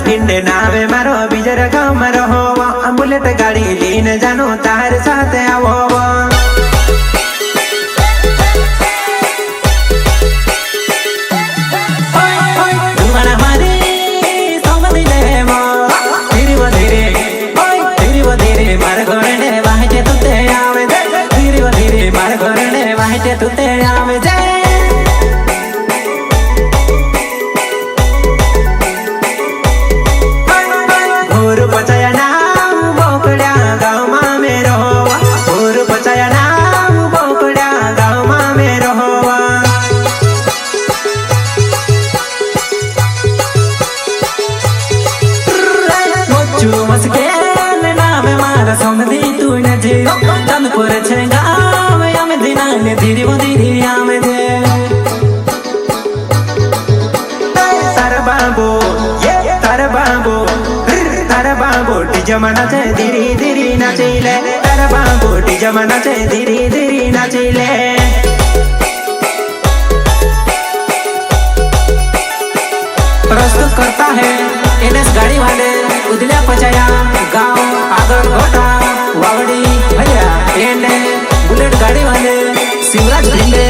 शिवराज भिंडे नावे मारो बीजर गाँव में रहो बुलेट गाड़ी लीने जानो तार साथ आवो तू तेरे आवे जाए और बचाया नाम बोकड़ा गाँव मां में रहोवा और बचाया नाम बोकड़ा गाँव मां में रहोवा मोचू मस्के नाम मारा समझी तू न जीरो तनपुर छे गाँव यम दिना ने धीरे वो धीरे आमे दे तार बाबू जमाना चे धीरे धीरे नाचिले तार बाबू जमाना चे धीरे धीरे नाचिले प्रस्तुत करता है एनएस गाड़ी वाले उदल्या पचाया गांव आगर घोटा वावड़ी भैया एंड बुलेट गाड़ी वाले शिवराज भिंडे।